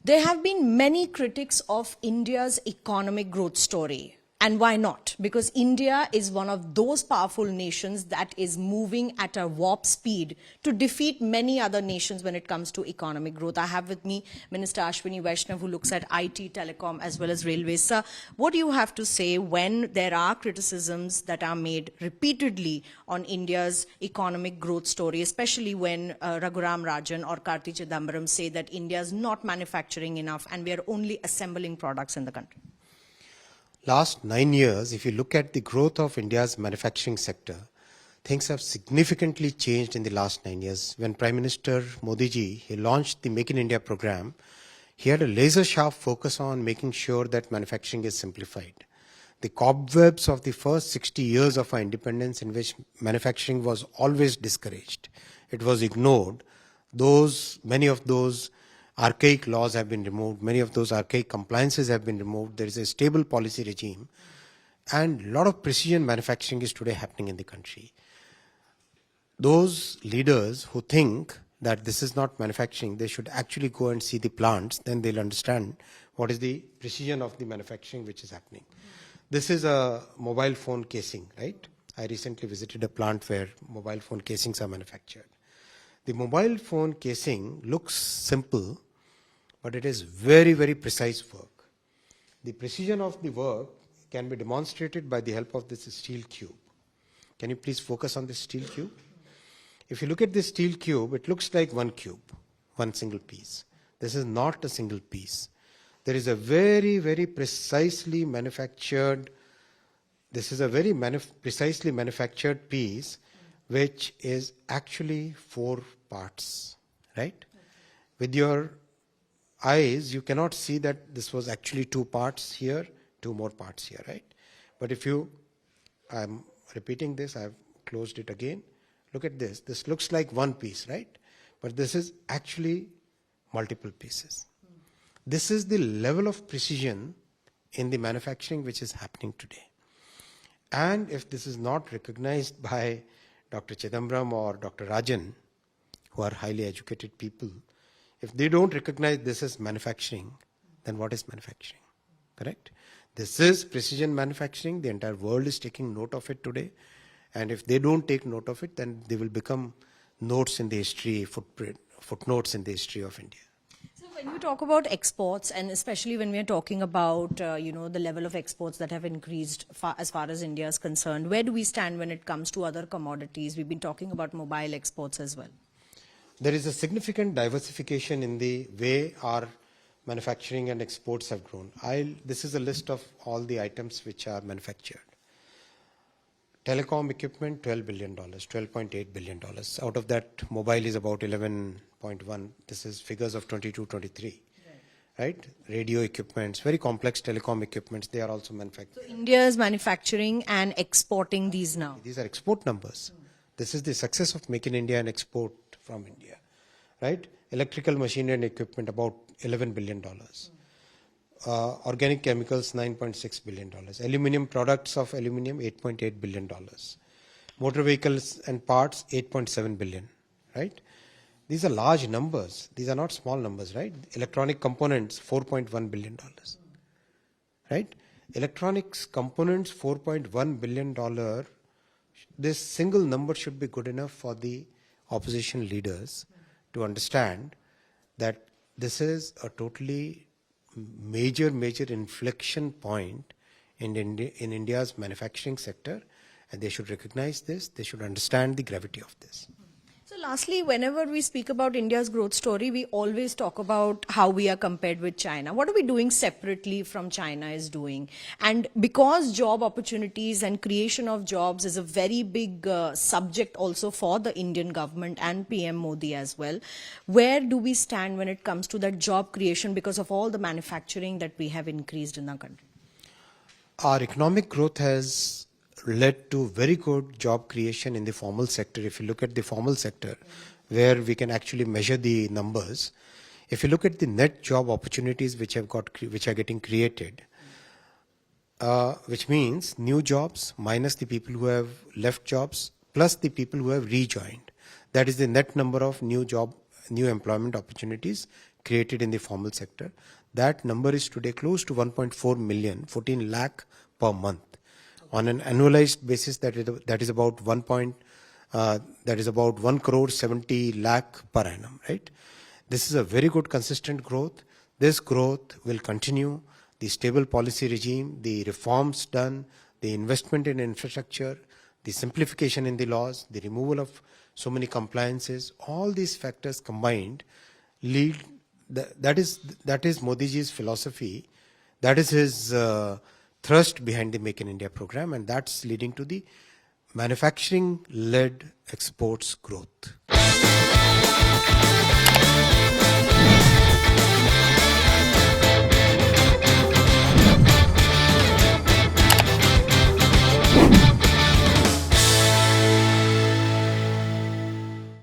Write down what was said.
There have been many critics of India's economic growth story. And why not? Because India is one of those powerful nations that is moving at a warp speed to defeat many other nations when it comes to economic growth. I have with me Minister Ashwini Vaishnaw, who looks at IT, telecom, as well as railways. Sir, what do you have to say when there are criticisms that are made repeatedly on India's economic growth story, especially when Raghuram Rajan or Karti Chidambaram say that India is not manufacturing enough and we are only assembling products in the country? Last 9 years, if you look at the growth of India's manufacturing sector, things have significantly changed in the last 9 years. When Prime Minister Modi ji, he launched the Make in India program, he had a laser-sharp focus on making sure that manufacturing is simplified. The cobwebs of the first 60 years of our independence, in which manufacturing was always discouraged, it was ignored. Many of those archaic laws have been removed, many of those archaic compliances have been removed, there is a stable policy regime, and a lot of precision manufacturing is today happening in the country. Those leaders who think that this is not manufacturing, they should actually go and see the plants, then they'll understand what is the precision of the manufacturing which is happening. This is a mobile phone casing, right? I recently visited a plant where mobile phone casings are manufactured. The mobile phone casing looks simple, but it is very, very precise work. The precision of the work can be demonstrated by the help of this steel cube. Can you please focus on this steel cube? If you look at this steel cube, it looks like one cube, one single piece. This is not a single piece. There is a very, very precisely manufactured, precisely manufactured piece which is actually 4 parts, right? With your eyes, you cannot see that this was actually 2 parts here, 2 more parts here, right? But if you, I'm repeating this, I've closed it again. Look at this. This looks like one piece, right? But this is actually multiple pieces. This is the level of precision in the manufacturing which is happening today. And if this is not recognized by Dr. Chidambaram or Dr. Rajan, who are highly educated people, if they don't recognize this as manufacturing, then what is manufacturing? Correct? This is precision manufacturing. The entire world is taking note of it today. And if they don't take note of it, then they will become notes in the history, footnotes in the history of India. So when you talk about exports, and especially when we are talking about, the level of exports that have increased as far as India is concerned, where do we stand when it comes to other commodities? We've been talking about mobile exports as well. There is a significant diversification in the way our manufacturing and exports have grown. This is a list of all the items which are manufactured. Telecom equipment, $12 billion, $12.8 billion. Out of that, mobile is about 11.1. This is figures of 22-23. Right? Radio equipments, very complex telecom equipments, they are also manufactured. So India is manufacturing and exporting these now. These are export numbers. This is the success of Make in India and export from India. Right? Electrical machinery and equipment, about $11 billion. Organic chemicals, $9.6 billion. Aluminium products of aluminium, $8.8 billion. Motor vehicles and parts, $8.7 billion. Right? These are large numbers. These are not small numbers, right? Electronic components, $4.1 billion. Right? Electronics components, $4.1 billion. This single number should be good enough for the opposition leaders to understand that this is a totally major inflection point in India's manufacturing sector, and they should recognize this, they should understand the gravity of this. So lastly, whenever we speak about India's growth story, we always talk about how we are compared with China. What are we doing separately from China is doing? And because job opportunities and creation of jobs is a very big subject also for the Indian government and PM Modi as well, where do we stand when it comes to that job creation because of all the manufacturing that we have increased in our country? Our economic growth has led to very good job creation in the formal sector. If you look at the formal sector, where we can actually measure the numbers, if you look at the net job opportunities which are getting created, which means new jobs minus the people who have left jobs plus the people who have rejoined, that is the net number of new employment opportunities created in the formal sector. That number is today close to 1.4 million, 14 lakh per month. On an annualized basis, that is about 1 crore 70 lakh per annum, right? This is a very good consistent growth. This growth will continue. The stable policy regime, the reforms done, the investment in infrastructure, the simplification in the laws, the removal of so many compliances, all these factors combined lead. That is Modi ji's philosophy. That is his thrust behind the Make in India program, and that's leading to the manufacturing-led exports growth.